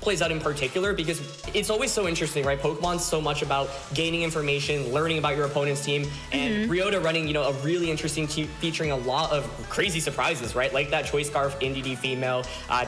plays out in particular, because it's always so interesting, right? Pokemon's so much about gaining information, learning about your opponent's team, and Ryota running, you know, a really interesting team featuring a lot of crazy surprises, right? Like that Choice Scarf NDD female,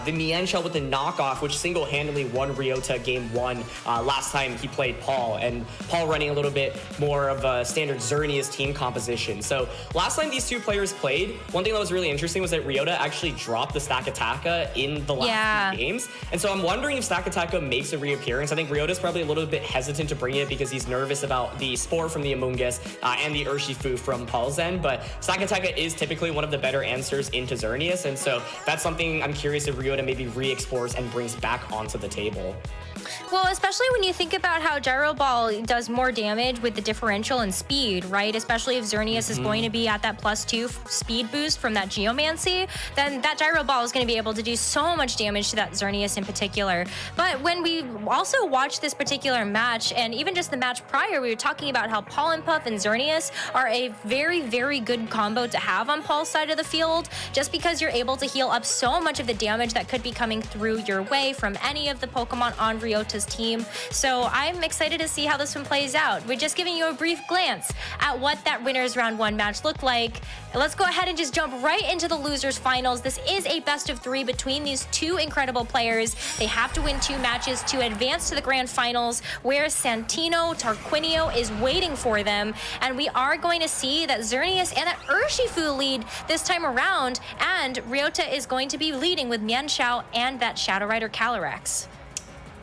the Mienshao with the knockoff, which single-handedly won Ryota game 1 last time he played Paul, and Paul running a little bit more of a standard Xerneas team composition. So last time these two players played, one thing that was really interesting was that Ryota actually dropped the Stack Attacka in the last few games, and so I'm wondering if Stack Attacka makes a reappearance. I think Ryota's probably a little bit hesitant to bring it because he's nervous about the Spore from the Amoonguss and the Urshifu from Paul's end, but Stack Attacka is typically one of the better answers into Xerneas, and so that's something I'm curious if Ryota maybe re-explores and brings back onto the table. Well, especially when you think about how Gyro Ball does more damage with the differential and speed, right? Especially if Xerneas is going to be at that +2 speed boost from that Geomancy, then that Gyro Ball is going to be able to do so much damage to that Xerneas in particular. But when we also watched this particular match, and even just the match prior, we were talking about how Pollen Puff and Xerneas are a very, very good combo to have on Paul's side of the field, just because you're able to heal up so much of the damage that could be coming through your way from any of the Pokemon on Ryota's team. So I'm excited to see how this one plays out. We're just giving you a brief glance at what that winners round 1 match looked like. Let's go ahead and just jump right into the losers finals. This is a best of 3 between these two incredible players. They have to win 2 matches to advance to the grand finals, where Santino Tarquinio is waiting for them. And we are going to see that Xerneas and that Urshifu lead this time around, and Ryota is going to be leading with Mienshao and that Shadow Rider Calyrex.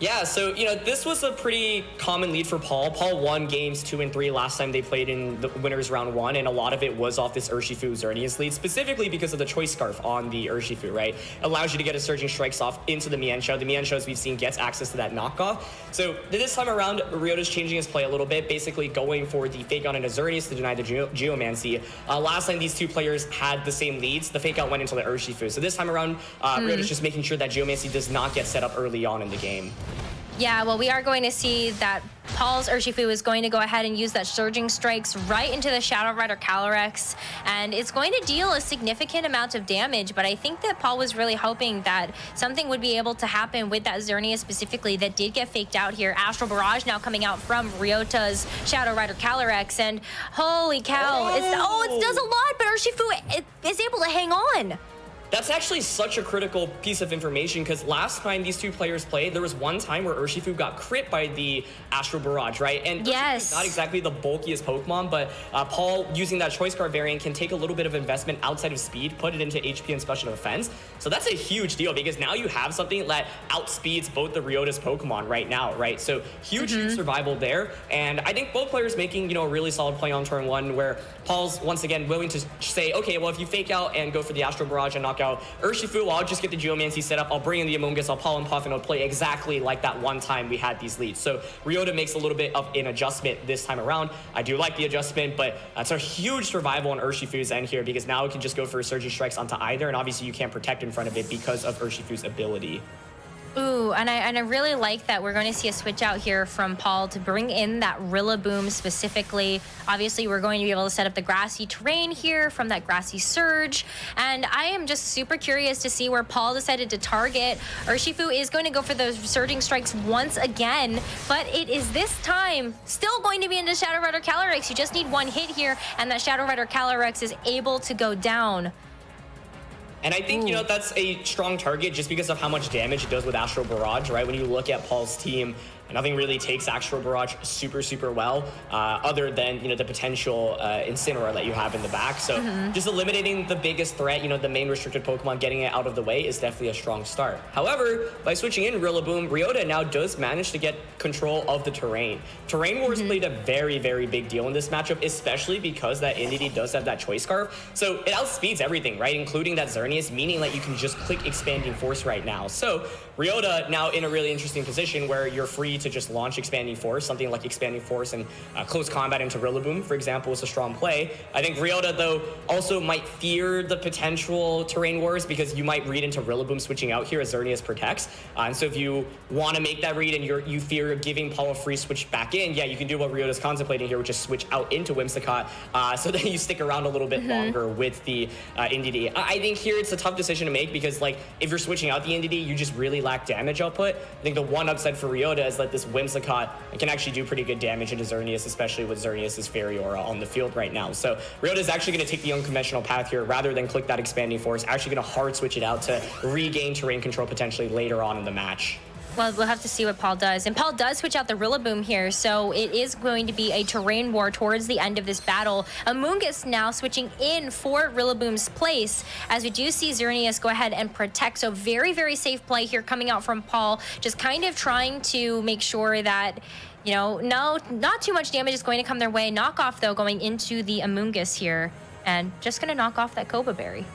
Yeah, so, you know, this was a pretty common lead for Paul. Paul won games 2 and 3 last time they played in the winners round 1, and a lot of it was off this Urshifu Xerneas lead, specifically because of the Choice Scarf on the Urshifu, right? Allows you to get a Surging Strikes off into the Mienshao. The Mienshao, as we've seen, gets access to that knockoff. So this time around, Ryota's changing his play a little bit, basically going for the Fake Out into Xerneas to deny the Geomancy. Last time these two players had the same leads, the Fake Out went into the Urshifu. So this time around, Ryota's just making sure that Geomancy does not get set up early on in the game. Yeah, well, we are going to see that Paul's Urshifu is going to go ahead and use that Surging Strikes right into the Shadow Rider Calyrex, and it's going to deal a significant amount of damage, but I think that Paul was really hoping that something would be able to happen with that Xerneas specifically that did get faked out here. Astral Barrage now coming out from Ryota's Shadow Rider Calyrex, and holy cow, it does a lot, but Urshifu is able to hang on. That's actually such a critical piece of information, because last time these two players played, there was one time where Urshifu got crit by the Astral Barrage, right? And yes, not exactly the bulkiest Pokemon, but Paul, using that Choice Scarf variant, can take a little bit of investment outside of speed, put it into HP and special defense. So that's a huge deal, because now you have something that outspeeds both the Ryota's Pokemon right now, right? So huge survival there. And I think both players making, you know, a really solid play on turn 1, where Paul's once again willing to say, okay, well, if you Fake Out and go for the Astral Barrage and knock out Urshifu, well, I'll just get the Geomancy set up, I'll bring in the Amoonguss, I'll Pollen Puff, and I'll play exactly like that one time we had these leads. So Ryota makes a little bit of an adjustment this time around. I do like the adjustment, but it's a huge survival on Urshifu's end here, because now it can just go for Surging Strikes onto either, and obviously you can't protect in front of it because of Urshifu's ability. Ooh, and I really like that we're going to see a switch out here from Paul to bring in that Rillaboom specifically. Obviously, we're going to be able to set up the grassy terrain here from that grassy surge. And I am just super curious to see where Paul decided to target. Urshifu is going to go for those Surging Strikes once again, but it is this time still going to be into Shadow Rider Calyrex. You just need one hit here, and that Shadow Rider Calyrex is able to go down. And I think, you know, that's a strong target just because of how much damage it does with Astral Barrage, right? When you look at Paul's team, nothing really takes Astral Barrage super well, other than, you know, the potential Incineroar that you have in the back. So just eliminating the biggest threat, you know, the main restricted Pokemon, getting it out of the way is definitely a strong start. However, by switching in Rillaboom, Ryota now does manage to get control of the terrain. Terrain Wars played a very big deal in this matchup, especially because that Entity does have that Choice Scarf. So it outspeeds everything, right? Including that Xerneas, meaning that you can just click Expanding Force right now. So Ryota now in a really interesting position where you're free to just launch Expanding Force. Something like Expanding Force and Close Combat into Rillaboom, for example, is a strong play. I think Ryota, though, also might fear the potential Terrain Wars, because you might read into Rillaboom switching out here as Xerneas protects. And so if you want to make that read and you fear giving Paul a free switch back in, yeah, you can do what Ryota's contemplating here, which is switch out into Whimsicott, so that you stick around a little bit longer with the NDD. I think here it's a tough decision to make, because, like, if you're switching out the NDD, you just really lack damage output. I think the one upside for Ryota is that this Whimsicott can actually do pretty good damage into Xerneas, especially with Xerneas' Fairy Aura on the field right now. So Ryota is actually going to take the unconventional path here rather than click that Expanding Force, actually going to hard switch it out to regain terrain control potentially later on in the match. Well, we'll have to see what Paul does. And Paul does switch out the Rillaboom here, so it is going to be a terrain war towards the end of this battle. Amoonguss now switching in for Rillaboom's place, as we do see Xerneas go ahead and protect. So very, very safe play here coming out from Paul, just kind of trying to make sure that, you know, not too much damage is going to come their way. Knockoff, though, going into the Amoonguss here, and just going to knock off that Koba Berry.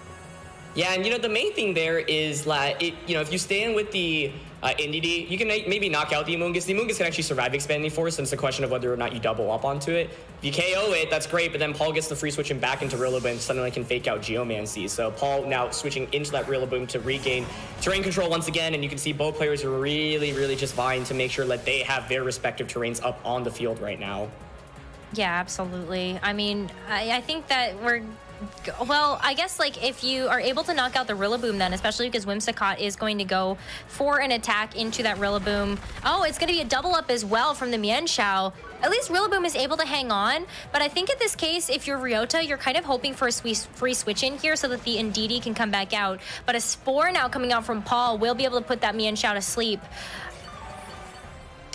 Yeah, and you know, the main thing there is that, if you stay in with the Indeedee, you can maybe knock out the Amoonguss. The Amoonguss can actually survive Expanding Force, and it's a question of whether or not you double up onto it. If you KO it, that's great, but then Paul gets the free switching back into Rillaboom and suddenly can fake out Geomancy. So Paul now switching into that Rillaboom to regain terrain control once again, and you can see both players are really, really just vying to make sure that they have their respective terrains up on the field right now. Yeah, absolutely. I mean, I think that well, I guess, like, if you are able to knock out the Rillaboom then, especially because Whimsicott is going to go for an attack into that Rillaboom. Oh, it's going to be a double up as well from the Mienshao. At least Rillaboom is able to hang on, but I think in this case, if you're Ryota, you're kind of hoping for a free switch in here so that the Indeedee can come back out. But a Spore now coming out from Paul will be able to put that Mienshao to sleep.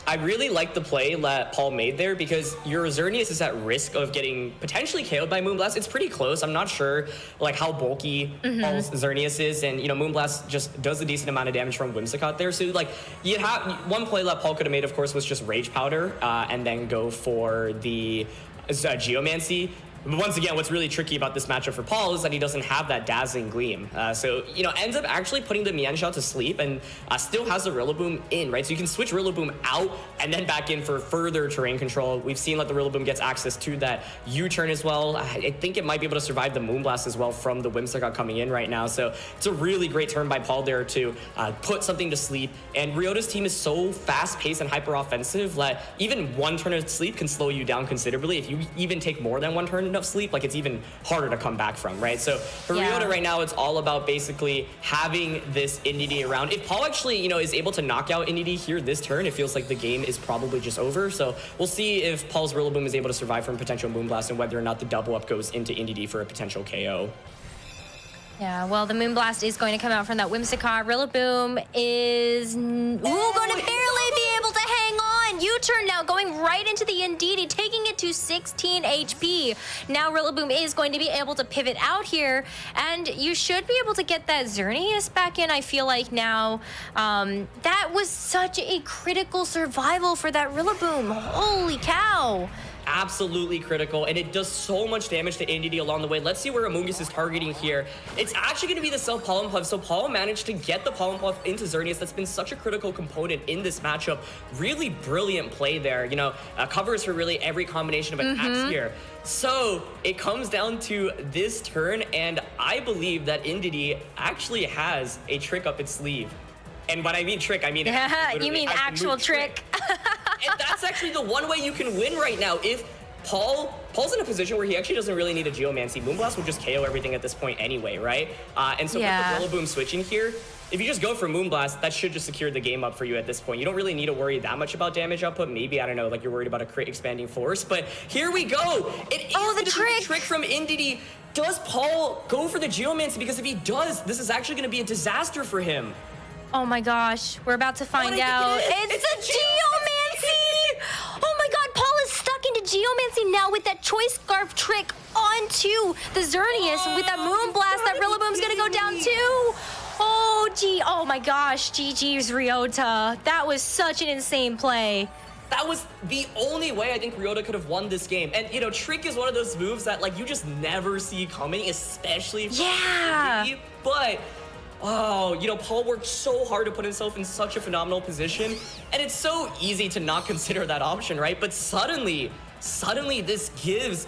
I really like the play that Paul made there because your Xerneas is at risk of getting potentially KO'd by Moonblast. It's pretty close. I'm not sure like how bulky Paul's Xerneas is, and Moonblast just does a decent amount of damage from Whimsicott there. So like you have one play that Paul could have made, of course, was just Rage Powder and then go for the Geomancy. But once again, what's really tricky about this matchup for Paul is that he doesn't have that Dazzling Gleam. So, ends up actually putting the Mienshao to sleep and still has the Rillaboom in, right? So you can switch Rillaboom out and then back in for further terrain control. We've seen that the Rillaboom gets access to that U-turn as well. I think it might be able to survive the Moonblast as well from the Whimsicott coming in right now. So it's a really great turn by Paul there to put something to sleep. And Ryota's team is so fast-paced and hyper-offensive that even one turn of sleep can slow you down considerably. If you even take more than one turn of sleep, like it's even harder to come back from, right? So for Ryota right now, it's all about basically having this Indeedee around. If Paul actually, is able to knock out Indeedee here this turn, it feels like the game is probably just over. So we'll see if Paul's Rillaboom is able to survive from potential Moonblast and whether or not the double up goes into Indeedee for a potential KO. Yeah, well, the Moonblast is going to come out from that Whimsicott. Rillaboom is going to barely be able to hang on. U-turn now going right into the Indeedee, taking it to 16 HP. Now Rillaboom is going to be able to pivot out here, and you should be able to get that Xerneas back in, I feel like now. That was such a critical survival for that Rillaboom. Holy cow. Absolutely critical, and it does so much damage to Indeedee along the way. Let's see where Amoonguss is targeting here. It's actually going to be the self-Pollen Puff, so Paul managed to get the Pollen Puff into Xerneas. That's been such a critical component in this matchup. Really brilliant play there, covers for really every combination of attacks here. So it comes down to this turn, and I believe that Indeedee actually has a trick up its sleeve. And when I mean trick, I mean... you mean actual trick. And that's actually the one way you can win right now. If Paul's in a position where he actually doesn't really need a Geomancy. Moonblast will just KO everything at this point anyway, right? And so with the Rillaboom switching here, if you just go for Moonblast, that should just secure the game up for you at this point. You don't really need to worry that much about damage output. Maybe, I don't know, like you're worried about a crit Expanding Force. But here we go. It is the trick from Indeedee. Does Paul go for the Geomancy? Because if he does, this is actually going to be a disaster for him. Oh my gosh, we're about to find out. It's a Geomancy! Oh my god, Paul is stuck into Geomancy now with that Choice Scarf trick onto the Xerneas. With that Moonblast, that Rillaboom's gonna go down too. Oh my gosh, GG's Ryota. That was such an insane play. That was the only way I think Ryota could have won this game. And, Trick is one of those moves that, like, you just never see coming, especially from Indeedee. But... Paul worked so hard to put himself in such a phenomenal position, and it's so easy to not consider that option, right? But suddenly this gives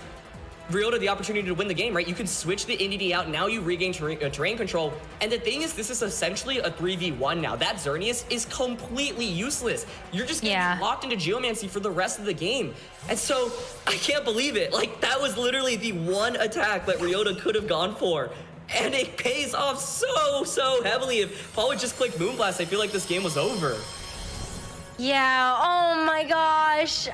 Ryota the opportunity to win the game, right? You can switch the Indeedee out, now you regain terrain control, and the thing is, this is essentially a 3v1 now. That Xerneas is completely useless. You're just getting locked into Geomancy for the rest of the game. And so, I can't believe it. Like, that was literally the one attack that Ryota could have gone for. And it pays off so heavily. If Paul would just click Moonblast, I feel like this game was over. Yeah, oh my gosh.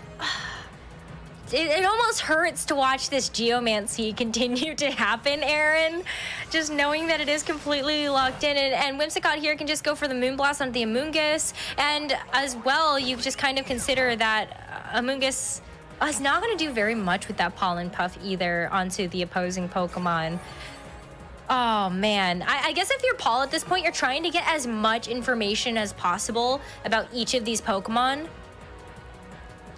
It almost hurts to watch this Geomancy continue to happen, Aaron. Just knowing that it is completely locked in. And Whimsicott here can just go for the Moonblast onto the Amoonguss. And as well, you just kind of consider that Amoonguss is not going to do very much with that Pollen Puff either onto the opposing Pokemon. Oh, man. I guess if you're Paul at this point, you're trying to get as much information as possible about each of these Pokemon.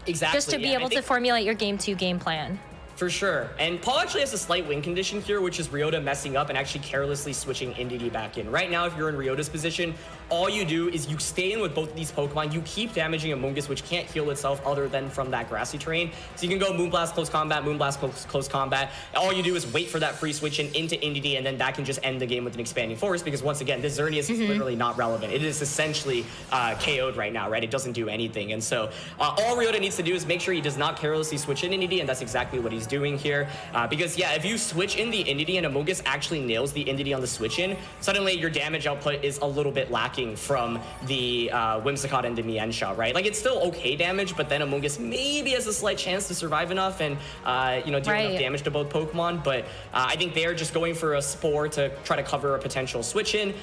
Exactly. Just to be able to formulate your game 2 game plan. For sure. And Paul actually has a slight win condition here, which is Ryota messing up and actually carelessly switching Indeedee back in. Right now, if you're in Ryota's position, all you do is you stay in with both of these Pokemon. You keep damaging Amoonguss, which can't heal itself other than from that grassy terrain. So you can go Moonblast, close combat, Moonblast, close combat. All you do is wait for that free switch in into Indeedee, and then that can just end the game with an expanding force, because once again, this Xerneas is literally not relevant. It is essentially KO'd right now, right? It doesn't do anything. And so all Ryota needs to do is make sure he does not carelessly switch in Indeedee, and that's exactly what he's doing here. Because yeah, if you switch in the Indeedee and Amoonguss actually nails the Indeedee on the switch in, suddenly your damage output is a little bit lacking from the Whimsicott and the Mienshao, right? Like, it's still okay damage, but then Amoonguss maybe has a slight chance to survive enough and do enough damage to both Pokemon. But I think they're just going for a Spore to try to cover a potential switch in,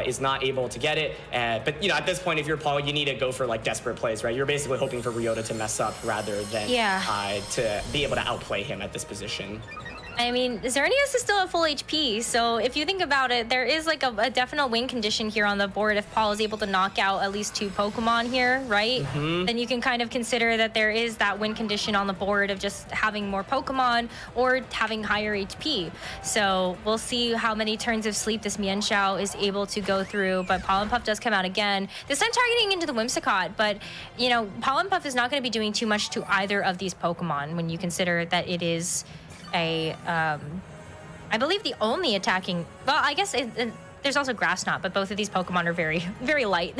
is not able to get it. But at this point, if you're Paul, you need to go for like desperate plays, right? You're basically hoping for Ryota to mess up rather than to be able to outplay him at this position. I mean, Xerneas is still at full HP, so if you think about it, there is like a definite win condition here on the board if Paul is able to knock out at least 2 Pokemon here, right? Then you can kind of consider that there is that win condition on the board of just having more Pokemon or having higher HP. So we'll see how many turns of sleep this Mienshao is able to go through, but Pollen Puff does come out again. This time targeting into the Whimsicott, but Pollen Puff is not going to be doing too much to either of these Pokemon when you consider that it is I believe the only attacking, well, I guess there's also Grass Knot, but both of these Pokemon are very, very light.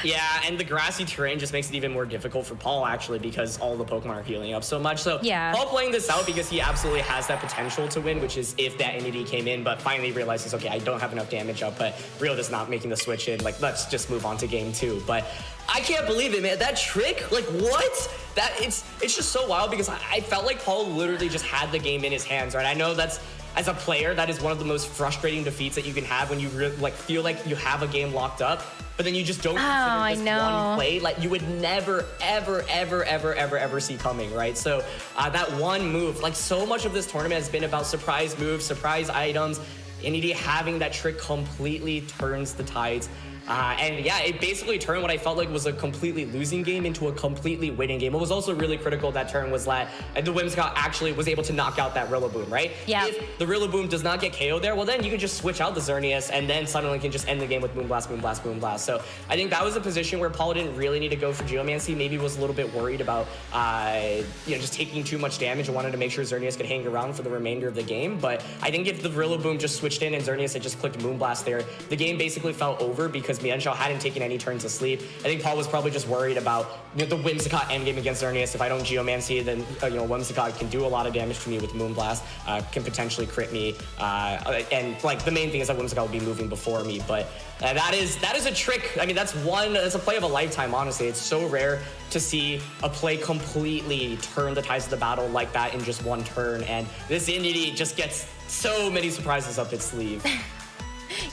Yeah, and the grassy terrain just makes it even more difficult for Paul, actually, because all the Pokemon are healing up so much. So Paul playing this out because he absolutely has that potential to win, which is if that Indeedee came in, but finally realizes, okay, I don't have enough damage up, but Ryota's not making the switch in. Like, let's just move on to game 2. But I can't believe it, man. That trick, like, what? It's just so wild, because I felt like Paul literally just had the game in his hands, right? I know that's, as a player, that is one of the most frustrating defeats that you can have when you feel like you have a game locked up, but then you just don't consider this one play like you would never, ever see coming, right? So that one move, like, so much of this tournament has been about surprise moves, surprise items. Indeedee having that trick completely turns the tides. And yeah, it basically turned what I felt like was a completely losing game into a completely winning game. What was also really critical that turn was that the Whimsicott actually was able to knock out that Rillaboom, right? Yeah. If the Rillaboom does not get KO there, well, then you can just switch out the Xerneas and then suddenly can just end the game with Moonblast, Moonblast, Moonblast. So I think that was a position where Paul didn't really need to go for Geomancy. Maybe was a little bit worried about, just taking too much damage and wanted to make sure Xerneas could hang around for the remainder of the game. But I think if the Rillaboom just switched in and Xerneas had just clicked Moonblast there, the game basically felt over because Mienshao hadn't taken any turns of sleep. I think Paul was probably just worried about the Whimsicott endgame against Xerneas. If I don't Geomancy, then Whimsicott can do a lot of damage to me with Moonblast, can potentially crit me, and like the main thing is that Whimsicott will be moving before me. But that is a trick. I mean, that's a play of a lifetime. Honestly, it's so rare to see a play completely turn the tides of the battle like that in just one turn, and this Indeedee just gets so many surprises up its sleeve.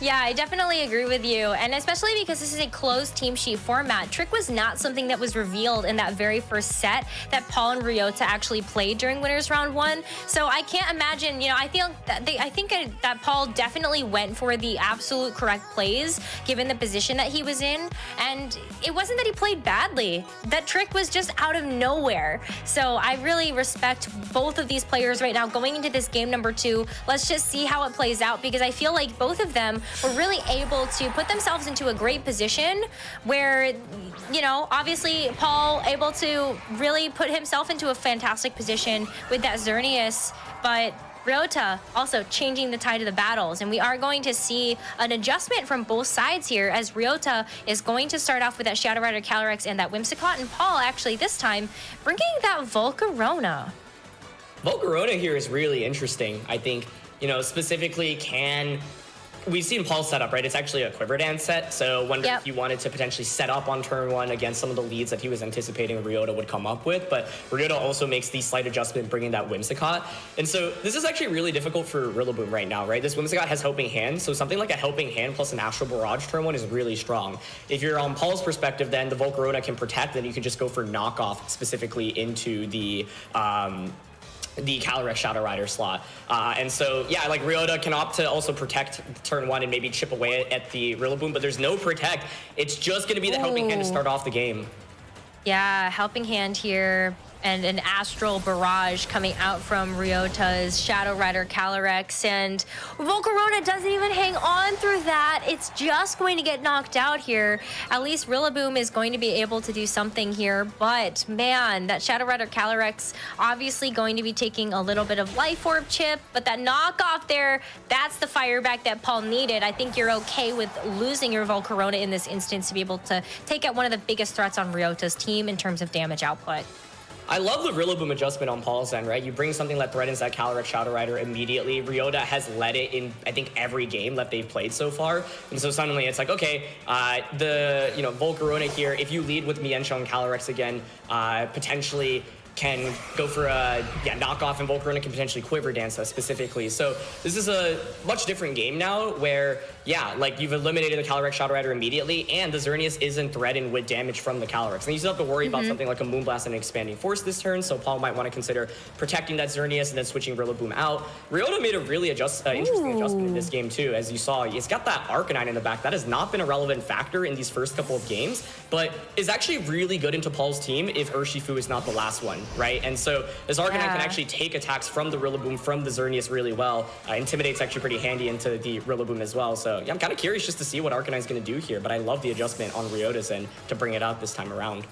Yeah, I definitely agree with you. And especially because this is a closed team sheet format, Trick was not something that was revealed in that very first set that Paul and Ryota actually played during Winners Round 1. So I can't imagine, I think that Paul definitely went for the absolute correct plays given the position that he was in. And it wasn't that he played badly. That Trick was just out of nowhere. So I really respect both of these players right now going into this game number 2. Let's just see how it plays out, because I feel like both of them were really able to put themselves into a great position where, obviously Paul able to really put himself into a fantastic position with that Xerneas, but Ryota also changing the tide of the battles. And we are going to see an adjustment from both sides here, as Ryota is going to start off with that Shadow Rider Calyrex and that Whimsicott, and Paul actually this time bringing that Volcarona. Volcarona here is really interesting, I think. specifically we've seen Paul's setup, right? It's actually a Quiver Dance set, so wonder if you wanted to potentially set up on turn 1 against some of the leads that he was anticipating Ryota would come up with, but Ryota also makes the slight adjustment bringing that Whimsicott. And so this is actually really difficult for Rillaboom right now, right? This Whimsicott has Helping Hand, so something like a Helping Hand plus an Astral Barrage turn 1 is really strong. If you're on Paul's perspective, then the Volcarona can protect, then you can just go for knockoff specifically into the Calyrex Shadow Rider slot. And so, yeah, like Ryota can opt to also protect turn 1 and maybe chip away at the Rillaboom, but there's no protect. It's just going to be the Helping Hand to start off the game. Yeah, Helping Hand here. And an Astral Barrage coming out from Ryota's Shadow Rider Calyrex, and Volcarona doesn't even hang on through that. It's just going to get knocked out here. At least Rillaboom is going to be able to do something here, but man, that Shadow Rider Calyrex obviously going to be taking a little bit of Life Orb chip, but that knockoff there, that's the fire back that Paul needed. I think you're okay with losing your Volcarona in this instance to be able to take out one of the biggest threats on Ryota's team in terms of damage output. I love the Rillaboom adjustment on Paul's end, right? You bring something that threatens that Calyrex Shadow Rider immediately. Ryota has led it in, I think, every game that they've played so far. And so suddenly it's like, okay, the Volcarona here, if you lead with Mienshao and Calyrex again, potentially can go for a knockoff, and Volcarona can potentially Quiver Dance that specifically. So this is a much different game now where, like you've eliminated the Calyrex Shadow Rider immediately, and the Xerneas isn't threatened with damage from the Calyrex. And you still have to worry about something like a Moonblast and Expanding Force this turn, so Paul might want to consider protecting that Xerneas and then switching Rillaboom out. Ryota made a really interesting adjustment in this game too, as you saw. He's got that Arcanine in the back. That has not been a relevant factor in these first couple of games, but is actually really good into Paul's team if Urshifu is not the last one, right? And so this Arcanine can actually take attacks from the Rillaboom, from the Xerneas really well. Intimidate's actually pretty handy into the Rillaboom as well. So yeah, I'm kind of curious just to see what Arcanine's going to do here, but I love the adjustment on Ryota's end to bring it out this time around.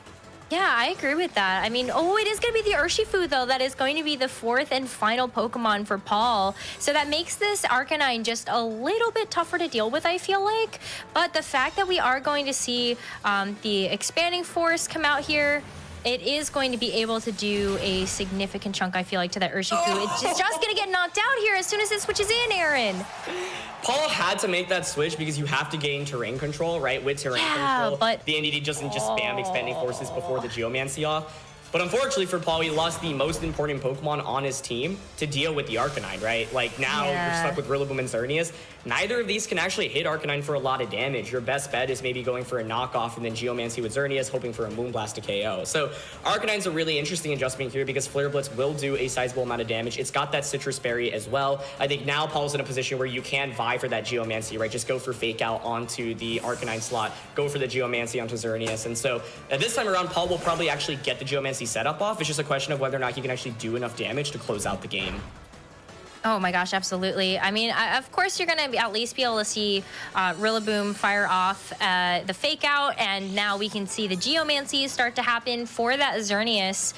Yeah, I agree with that. I mean, it is going to be the Urshifu, though, that is going to be the 4th and final Pokemon for Paul. So that makes this Arcanine just a little bit tougher to deal with, I feel like. But the fact that we are going to see the Expanding Force come out here, it is going to be able to do a significant chunk, I feel like, to that Urshifu. It's just going to get knocked out here as soon as it switches in, Aaron. Paul had to make that switch because you have to gain terrain control, right? With terrain control, but the NDD doesn't just spam Expanding Forces before the Geomancy off. But unfortunately for Paul, he lost the most important Pokemon on his team to deal with the Arcanine, right? Like now you're stuck with Rillaboom and Xerneas. Neither of these can actually hit Arcanine for a lot of damage. Your best bet is maybe going for a knockoff and then Geomancy with Xerneas, hoping for a Moonblast to KO. So Arcanine's a really interesting adjustment here because Flare Blitz will do a sizable amount of damage. It's got that Citrus Berry as well. I think now Paul's in a position where you can vie for that Geomancy, right? Just go for Fake Out onto the Arcanine slot, go for the Geomancy onto Xerneas. And so this time around, Paul will probably actually get the Geomancy setup off. It's just a question of whether or not he can actually do enough damage to close out the game. Oh my gosh, absolutely. I mean, of course you're going to at least be able to see Rillaboom fire off the Fake Out, and now we can see the Geomancy start to happen for that Xerneas.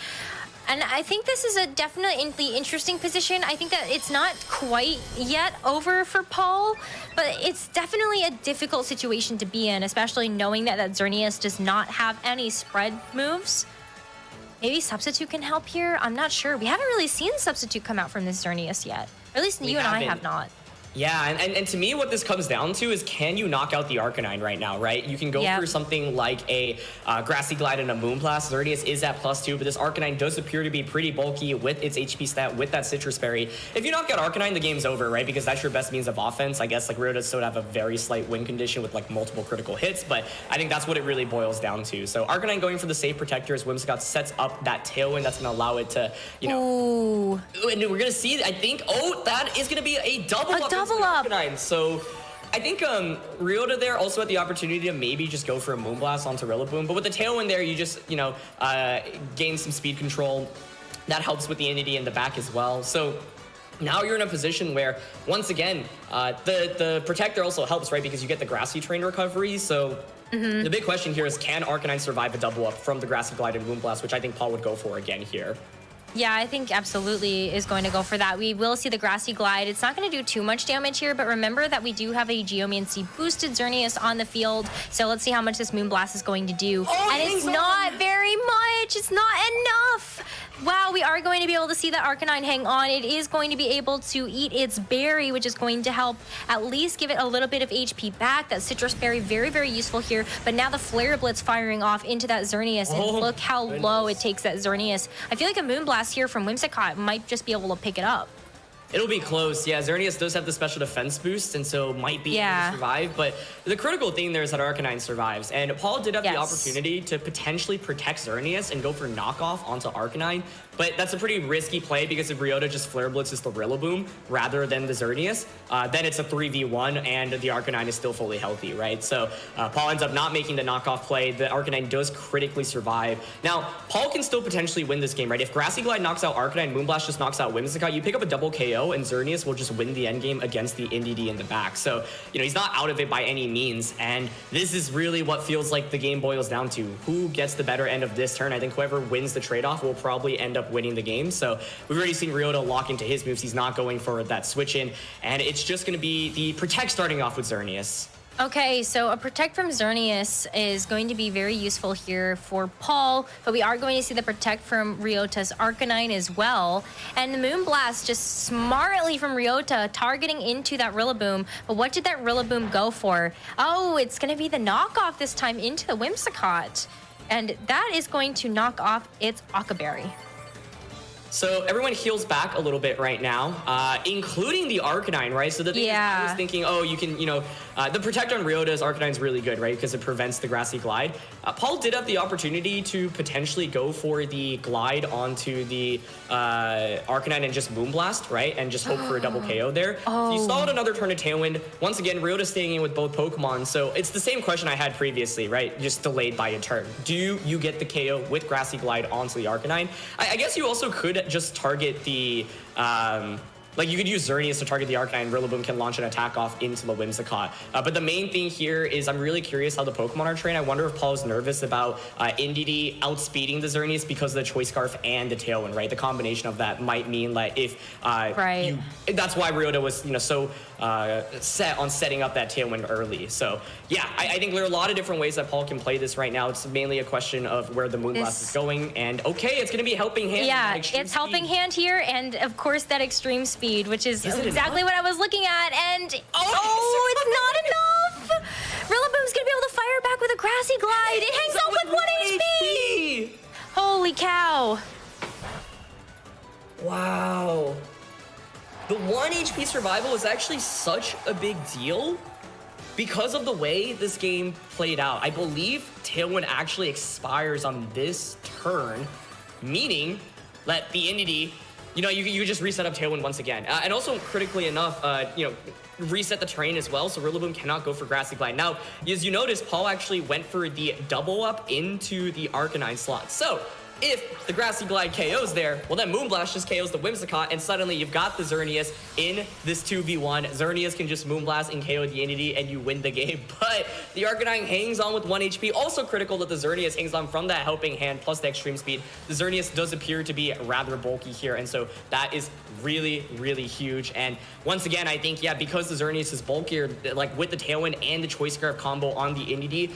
And I think this is a definitely interesting position. I think that it's not quite yet over for Paul, but it's definitely a difficult situation to be in, especially knowing that Xerneas does not have any spread moves. Maybe Substitute can help here? I'm not sure. We haven't really seen Substitute come out from this Xerneas yet. Or at least you and I have not. Yeah, and to me, what this comes down to is, can you knock out the Arcanine right now, right? You can go for something like a Grassy Glide and a Moonblast. Xerneas is at +2, but this Arcanine does appear to be pretty bulky with its HP stat, with that Citrus Berry. If you knock out Arcanine, the game's over, right? Because that's your best means of offense. I guess, like, Ryota still have a very slight win condition with, like, multiple critical hits, but I think that's what it really boils down to. So Arcanine going for the safe protector as Whimsicott sets up that Tailwind that's going to allow it to, you know... Ooh. And we're going to see, I think, that is going to be a double up. Arcanine. So I think Ryota there also had the opportunity to maybe just go for a Moonblast onto Rillaboom, but with the Tailwind there, you just, gain some speed control. That helps with the NDD in the back as well. So now you're in a position where, once again, the Protector also helps, right? Because you get the Grassy Terrain recovery. So the big question here is, can Arcanine survive a double up from the Grassy Glide and Moonblast, which I think Paul would go for again here. Yeah, I think absolutely is going to go for that. We will see the Grassy Glide. It's not going to do too much damage here, but remember that we do have a Geomancy boosted Xerneas on the field. So let's see how much this Moonblast is going to do. And it's not very much. It's not enough. Wow, we are going to be able to see that Arcanine hang on. It is going to be able to eat its berry, which is going to help at least give it a little bit of HP back. That citrus berry, very, very useful here. But now the Flare Blitz firing off into that Xerneas, and look how low it takes that Xerneas. I feel like a Moonblast here from Whimsicott might just be able to pick it up. It'll be close. Yeah, Xerneas does have the special defense boost, and so might be able to survive. But the critical thing there is that Arcanine survives. And Paul did have the opportunity to potentially protect Xerneas and go for knockoff onto Arcanine. But that's a pretty risky play because if Ryota just Flare Blitzes the Rillaboom rather than the Xerneas, then it's a 3v1 and the Arcanine is still fully healthy, right? So Paul ends up not making the knockoff play. The Arcanine does critically survive. Now, Paul can still potentially win this game, right? If Grassy Glide knocks out Arcanine, Moonblast just knocks out Whimsicott, you pick up a double KO and Xerneas will just win the endgame against the NDD in the back. So, you know, he's not out of it by any means. And this is really what feels like the game boils down to. Who gets the better end of this turn? I think whoever wins the trade-off will probably end up winning the game. So we've already seen Ryota lock into his moves. He's not going for that switch in. And it's just going to be the Protect starting off with Xerneas. Okay, so a Protect from Xerneas is going to be very useful here for Paul, but we are going to see the Protect from Ryota's Arcanine as well. And the Moonblast just smartly from Ryota targeting into that Rillaboom. But what did that Rillaboom go for? Oh, it's going to be the knockoff this time into the Whimsicott. And that is going to knock off its Akaberry. So everyone heals back a little bit right now, including the Arcanine, right? So the thing is, I was thinking, oh, you can, you know, the Protect on Ryota's Arcanine is really good, right? Because it prevents the Grassy Glide. Paul did have the opportunity to potentially go for the Glide onto the Arcanine and just Moonblast, right? And just hope for a double KO there. So you stalled another turn of Tailwind. Once again, Ryota's staying in with both Pokemon. So it's the same question I had previously, right? Just delayed by a turn. Do you get the KO with Grassy Glide onto the Arcanine? I guess you also could just target the like you could use Xerneas to target the Arcanine. Rillaboom can launch an attack off into the Whimsicott. But the main thing here is I'm really curious how the Pokemon are trained. I wonder if Paul's nervous about NDD outspeeding the Xerneas because of the Choice Scarf and the Tailwind, right? The combination of that might mean like if that's why Ryota was, you know, so set on setting up that Tailwind early. So yeah, I think there are a lot of different ways that Paul can play this right now. It's mainly a question of where the Moonblast is going. And okay, it's going to be Helping Hand. Yeah, it's Helping Hand here. And of course that Extreme Speed, which is exactly what I was looking at. And it's not enough. Rillaboom's going to be able to fire back with a Grassy Glide. It hangs off with 1 HP. Holy cow. Wow. The 1 HP survival is actually such a big deal because of the way this game played out. I believe Tailwind actually expires on this turn, meaning that the NDD, you know, you just reset up Tailwind once again. And also, critically enough, you know, reset the terrain as well, so Rillaboom cannot go for Grassy Glide. Now, as you notice, Paul actually went for the double up into the Arcanine slot. So if the Grassy Glide KOs there, well then Moonblast just KOs the Whimsicott, and suddenly you've got the Xerneas in this 2v1. Xerneas can just Moonblast and KO the Entity, and you win the game. But the Arcanine hangs on with 1 HP. Also critical that the Xerneas hangs on from that Helping Hand plus the Extreme Speed. The Xerneas does appear to be rather bulky here, and so that is really, really huge. And once again, I think, yeah, because the Xerneas is bulkier, like with the Tailwind and the Choice Scarf combo on the Entity,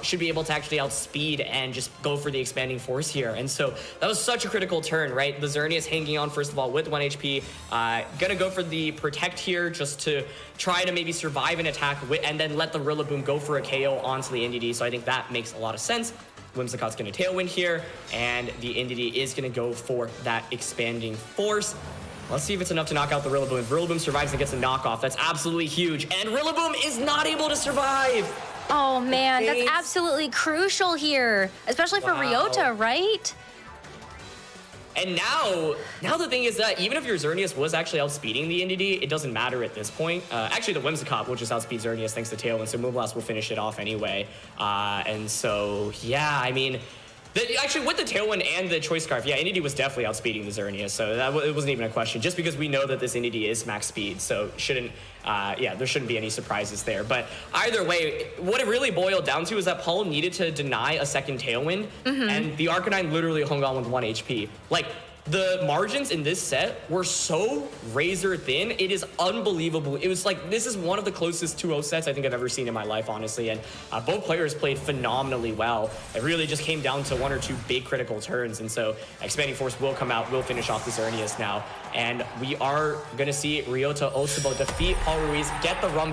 should be able to actually outspeed and just go for the Expanding Force here. And so that was such a critical turn, right? The Xerneas hanging on, first of all, with 1 HP. Gonna go for the Protect here just to try to maybe survive an attack and then let the Rillaboom go for a KO onto the NDD. So I think that makes a lot of sense. Whimsicott's gonna Tailwind here, and the NDD is gonna go for that Expanding Force. Let's see if it's enough to knock out the Rillaboom. If Rillaboom survives and gets a knockoff, that's absolutely huge. And Rillaboom is not able to survive. Oh man, that's absolutely crucial here, especially for Ryota, right? And now the thing is that even if your Xerneas was actually outspeeding the NDD, it doesn't matter at this point. Actually, the Whimsicott will just outspeed Xerneas thanks to Tailwind, so Moonblast will finish it off anyway. And so, yeah, I mean, actually, with the Tailwind and the Choice Scarf, yeah, NDD was definitely outspeeding the Xerneas, so it wasn't even a question, just because we know that this NDD is max speed, so there shouldn't be any surprises there. But either way, what it really boiled down to is that Paul needed to deny a second Tailwind, and the Arcanine literally hung on with 1 HP. Like, the margins in this set were so razor thin. It is unbelievable. It was like, this is one of the closest 2-0 sets I think I've ever seen in my life, honestly. And both players played phenomenally well. It really just came down to 1 or 2 big critical turns. And so Expanding Force will come out, will finish off the Xerneas now. And we are going to see Ryota Otsubo defeat Paul Ruiz, get the run